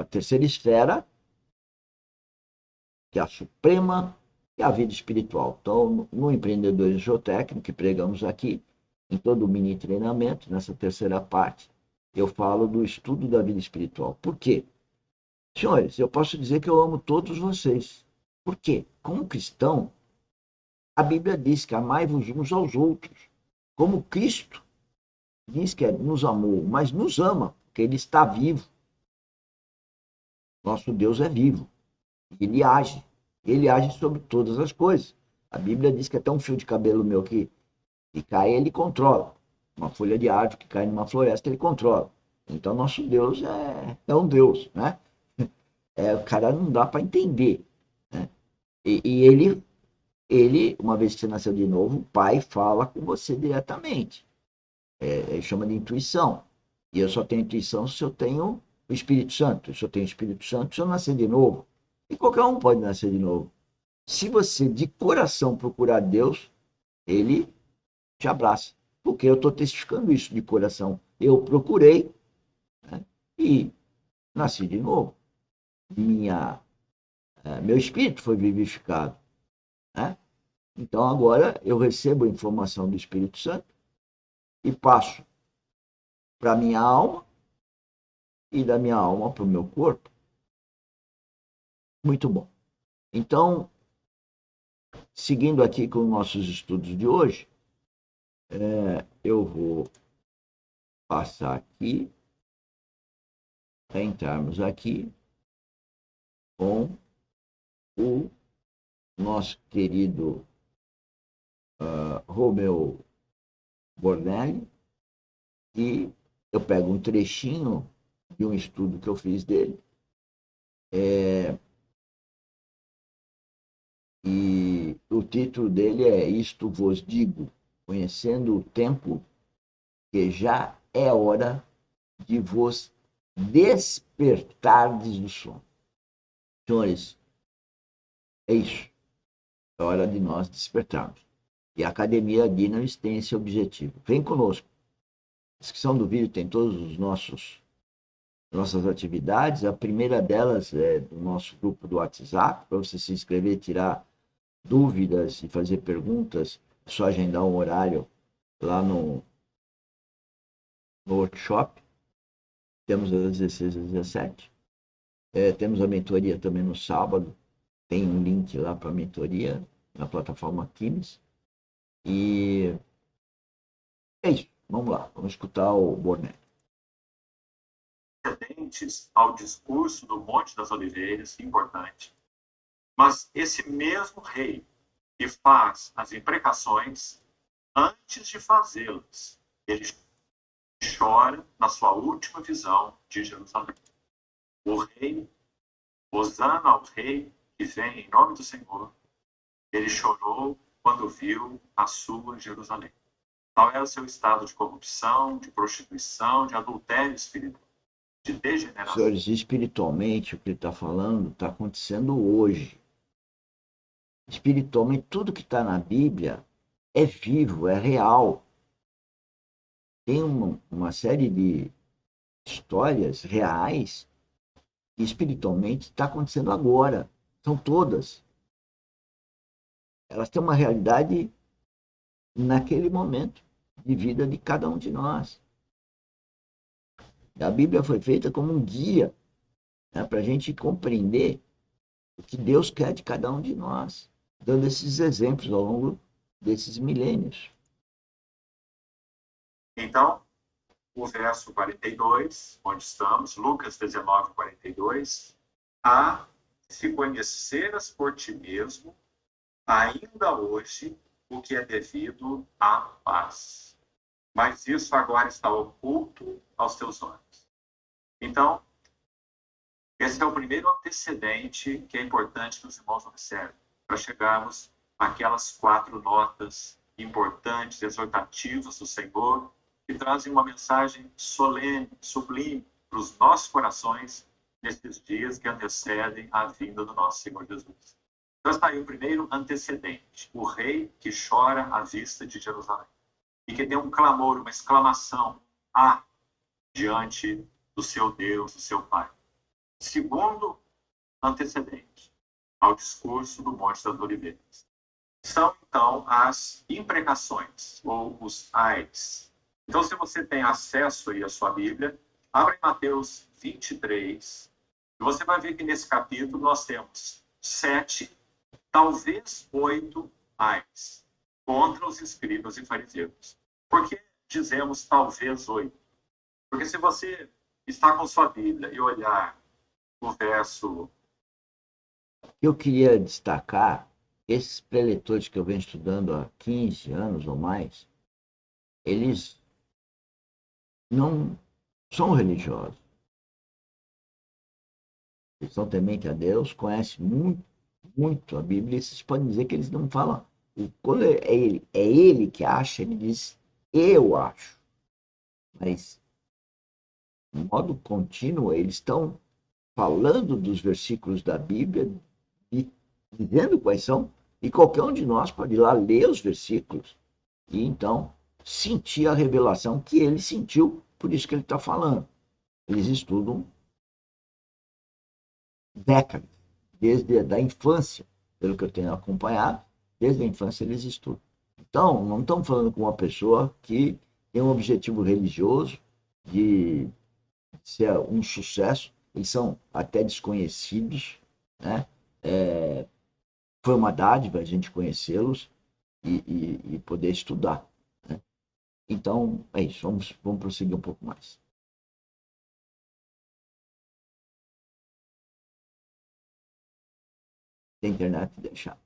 a terceira esfera, que é a suprema, que é a vida espiritual. Então, no empreendedorismo geotécnico, que pregamos aqui, em todo o mini treinamento, nessa terceira parte, eu falo do estudo da vida espiritual. Por quê? Senhores, eu posso dizer que eu amo todos vocês. Por quê? Como cristão, a Bíblia diz que amai-vos uns aos outros. Como Cristo diz que nos amou, mas nos ama, porque Ele está vivo. Nosso Deus é vivo. Ele age. Ele age sobre todas as coisas. A Bíblia diz que até um fio de cabelo meu que cai, Ele controla. Uma folha de árvore que cai numa floresta, Ele controla. Então, nosso Deus é um Deus, né? O cara não dá para entender, né? E ele, uma vez que você nasceu de novo, o pai fala com você diretamente. Ele chama de intuição. E eu só tenho intuição se eu tenho o Espírito Santo. Eu só tenho o Espírito Santo se eu nascer de novo. E qualquer um pode nascer de novo. Se você de coração procurar Deus, ele te abraça. Porque eu estou testificando isso de coração. Eu procurei, né, e nasci de novo. Meu espírito foi vivificado, né? Então agora eu recebo a informação do Espírito Santo e passo para a minha alma e da minha alma para o meu corpo. Muito bom. Então, seguindo aqui com os nossos estudos de hoje, eu vou passar aqui, para entrarmos aqui com o nosso querido Romeu Bornelli, e eu pego um trechinho de um estudo que eu fiz dele, e o título dele é Isto vos digo, conhecendo o tempo, que já é hora de vos despertardes do sono. Senhores, é isso. É hora de nós despertarmos. E a Academia Guinness tem esse objetivo. Vem conosco. A descrição do vídeo tem todos os nossas atividades. A primeira delas é do nosso grupo do WhatsApp, para você se inscrever, tirar dúvidas e fazer perguntas. É só agendar um horário lá no workshop. Temos às 16 às 17. Temos a mentoria também no sábado. Tem um link lá para a mentoria na plataforma Teams. E é isso. Vamos lá. Vamos escutar o Bornelli. Antecedentes ao discurso do Monte das Oliveiras, importante. Mas esse mesmo rei que faz as imprecações, antes de fazê-las, ele chora na sua última visão de Jerusalém. O rei, hosana ao rei que vem em nome do Senhor, ele chorou quando viu a sua Jerusalém. Tal era o seu estado de corrupção, de prostituição, de adultério espiritual, de degeneração. Senhores, espiritualmente, o que ele está falando está acontecendo hoje. Espiritualmente, tudo que está na Bíblia é vivo, é real. Tem uma série de histórias reais que espiritualmente está acontecendo agora. São todas. Elas têm uma realidade naquele momento de vida de cada um de nós. A Bíblia foi feita como um guia, né, para a gente compreender o que Deus quer de cada um de nós, dando esses exemplos ao longo desses milênios. Então, o verso 42, onde estamos, Lucas 19, 42, se conheceras por ti mesmo, ainda hoje, o que é devido à paz. Mas isso agora está oculto aos teus olhos. Então, esse é o primeiro antecedente que é importante que os irmãos observem, para chegarmos àquelas 4 notas importantes, exortativas do Senhor, que trazem uma mensagem solene, sublime para os nossos corações nesses dias que antecedem a vinda do nosso Senhor Jesus. Então está aí o primeiro antecedente, o rei que chora à vista de Jerusalém e que tem um clamor, uma exclamação diante do seu Deus, do seu Pai. segundo antecedente ao discurso do Monte das Oliveiras. São, então, as imprecações, ou os ais. Então, se você tem acesso aí à sua Bíblia, abra em Mateus 23, e você vai ver que nesse capítulo nós temos 7, talvez 8 ais contra os escribas e fariseus. Por que dizemos talvez 8? Porque se você está com sua Bíblia e olhar o verso... Eu queria destacar, esses preletores que eu venho estudando há 15 anos ou mais, eles não são religiosos. Eles são temente a Deus, conhecem muito, muito a Bíblia, e vocês podem dizer que eles não falam. Quando é ele que acha, ele diz, eu acho. Mas, de modo contínuo, eles estão falando dos versículos da Bíblia e dizendo quais são, e qualquer um de nós pode ir lá ler os versículos e então sentir a revelação que ele sentiu, por isso que ele está falando. Eles estudam décadas, desde a infância, pelo que eu tenho acompanhado, desde a infância eles estudam. Então, não estamos falando com uma pessoa que tem um objetivo religioso de ser um sucesso, eles são até desconhecidos, né? Foi uma dádiva a gente conhecê-los e poder estudar, né? Então, é isso, vamos prosseguir um pouco mais. Se a internet deixar.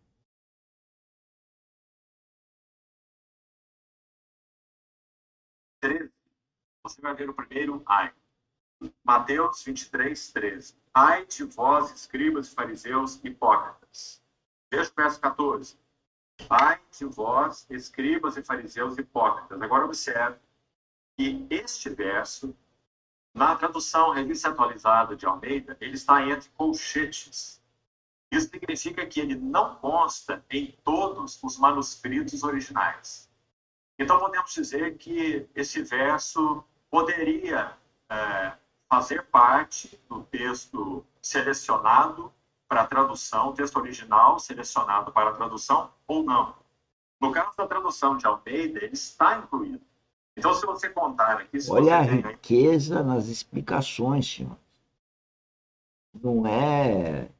Você vai ver o primeiro ai. Mateus 23, 13. Ai de vós, escribas e fariseus hipócritas. Veja o verso 14. Ai de vós, escribas e fariseus hipócritas. Agora observe que este verso, na tradução Revista Atualizada de Almeida, ele está entre colchetes. Isso significa que ele não consta em todos os manuscritos originais. Então podemos dizer que esse verso poderia fazer parte do texto selecionado para a tradução, texto original selecionado para a tradução ou não. No caso da tradução de Almeida, ele está incluído. Então, se você contar aqui... Olha a riqueza nas explicações, senhor. Não é,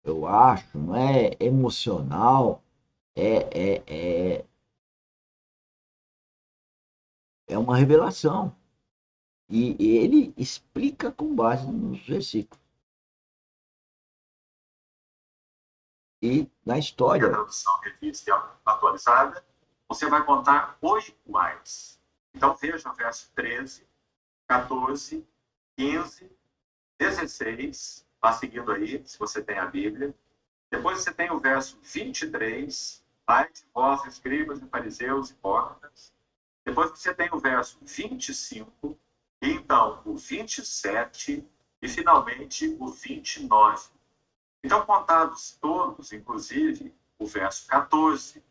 eu acho, não é emocional, é uma revelação. E ele explica com base nos versículos. E na história. A tradução revista atualizada, você vai contar 8 ais. Então veja o verso 13, 14, 15, 16, vá seguindo aí, se você tem a Bíblia. Depois você tem o verso 23, ai de vós, escribas e fariseus hipócritas. Depois você tem o verso 25, e então o 27 e finalmente o 29. Então, contados todos, inclusive o verso 14,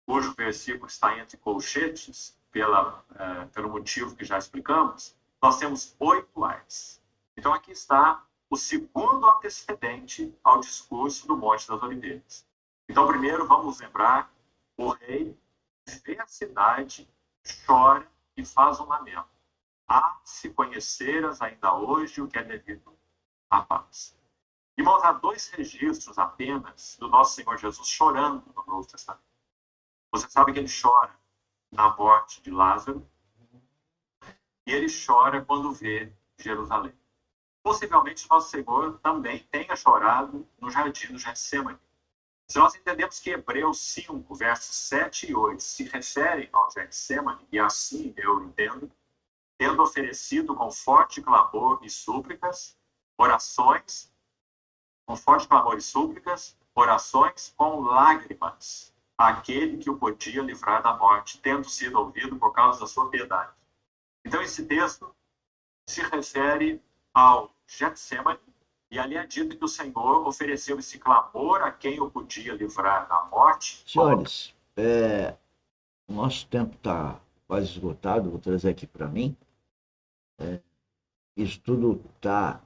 cujo versículo está entre colchetes, pelo motivo que já explicamos, nós temos 8 ais. Então, aqui está o segundo antecedente ao discurso do Monte das Oliveiras. Então, primeiro, vamos lembrar, o rei vê a cidade, chora e faz um lamento. Se conheceras ainda hoje o que é devido à paz. Irmãos, há 2 registros apenas do nosso Senhor Jesus chorando no Novo Testamento. Você sabe que ele chora na morte de Lázaro e ele chora quando vê Jerusalém. Possivelmente nosso Senhor também tenha chorado no jardim do Getsêmani. Se nós entendemos que Hebreus 5, versos 7 e 8 se referem ao Getsêmani, e assim eu entendo, tendo oferecido com forte clamor e súplicas, orações com lágrimas, àquele que o podia livrar da morte, tendo sido ouvido por causa da sua piedade. Então, esse texto se refere ao Getsêmani, e ali é dito que o Senhor ofereceu esse clamor a quem o podia livrar da morte. Senhores, o nosso tempo está quase esgotado, vou trazer aqui para mim. Isso tudo está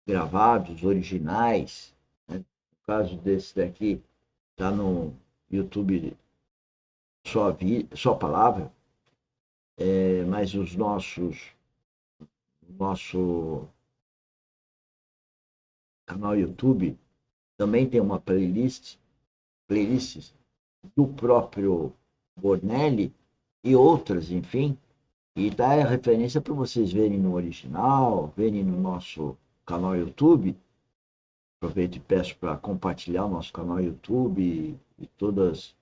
gravados, originais, né? No caso desse daqui, está no YouTube só palavra, mas nosso canal YouTube também tem uma playlists do próprio Bornelli e outras, enfim, e dá a referência para vocês verem no original, verem no nosso canal YouTube. Aproveito e peço para compartilhar o nosso canal YouTube e todas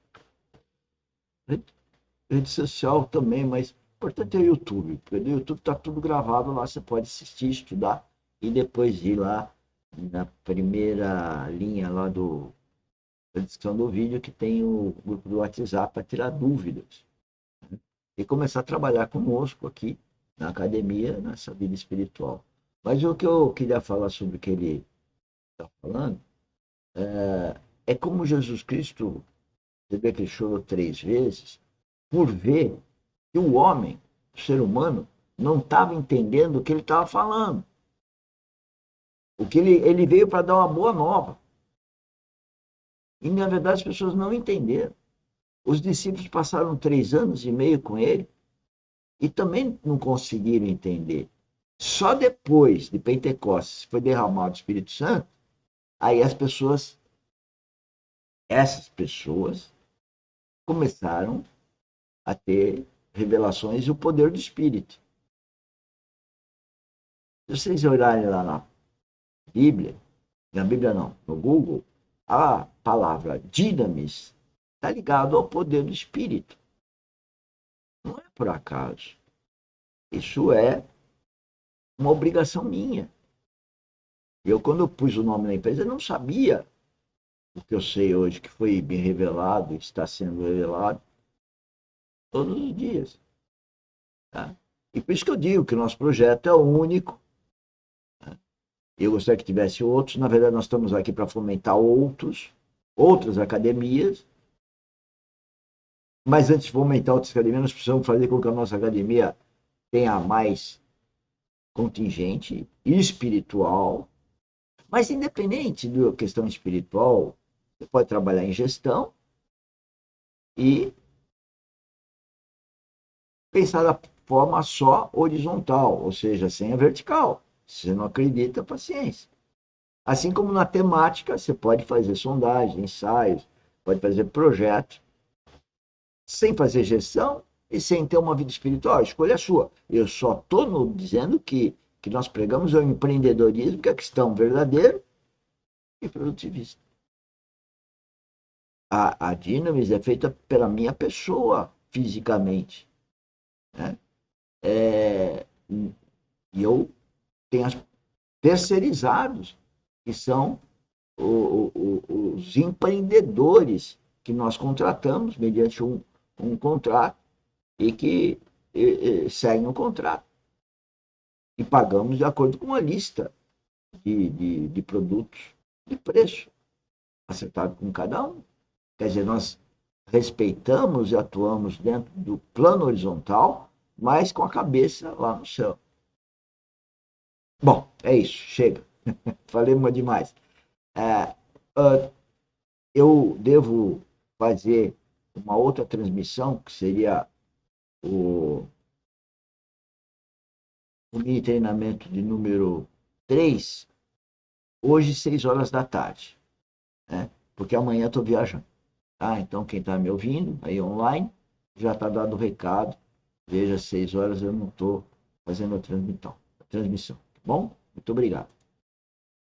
rede social também, mas o importante é o YouTube, porque no YouTube está tudo gravado lá, você pode assistir, estudar e depois ir lá na primeira linha lá da descrição do vídeo que tem o grupo do WhatsApp para tirar dúvidas, né? E começar a trabalhar conosco aqui na academia, nessa vida espiritual. Mas o que eu queria falar sobre o que ele está falando é como Jesus Cristo, você vê que ele chorou 3 vezes, por ver que o homem, o ser humano, não estava entendendo o que ele estava falando. O que ele veio para dar uma boa nova. E, na verdade, as pessoas não entenderam. Os discípulos passaram 3 anos e meio com ele e também não conseguiram entender. Só depois de Pentecostes foi derramado o Espírito Santo, aí essas pessoas, começaram a ter revelações e o poder do Espírito. Se vocês olharem lá Bíblia, na Bíblia não, no Google, a palavra dinamis está ligado ao poder do Espírito. Não é por acaso. Isso é uma obrigação minha. Eu, quando eu pus o nome na empresa, eu não sabia o que eu sei hoje, que foi bem revelado, está sendo revelado todos os dias. Tá? E por isso que eu digo que o nosso projeto é único. Eu gostaria que tivesse outros. Na verdade, nós estamos aqui para fomentar outras academias. Mas antes de fomentar outras academias, nós precisamos fazer com que a nossa academia tenha mais contingente espiritual. Mas independente da questão espiritual, você pode trabalhar em gestão e pensar da forma só horizontal, ou seja, sem a vertical. Se você não acredita, paciência. Assim como na temática, você pode fazer sondagens, ensaios, pode fazer projetos, sem fazer gestão e sem ter uma vida espiritual. A escolha é sua. Eu só estou dizendo que nós pregamos o empreendedorismo, que é a questão verdadeira e produtivista. A Dinamis é feita pela minha pessoa, fisicamente, né? E eu tenho as terceirizados, que são os empreendedores que nós contratamos mediante um contrato e que seguem o contrato. E pagamos de acordo com uma lista de produtos de preço, acertado com cada um. Quer dizer, nós respeitamos e atuamos dentro do plano horizontal, mas com a cabeça lá no céu. Bom, é isso, chega. Falei uma demais. Eu devo fazer uma outra transmissão, que seria o mini treinamento de número 3, hoje, 6 horas da tarde, né? Porque amanhã estou viajando. Tá? Então, quem está me ouvindo aí online, já está dado o recado. Veja, 6 horas eu não estou fazendo a transmissão. Tá bom? Muito obrigado.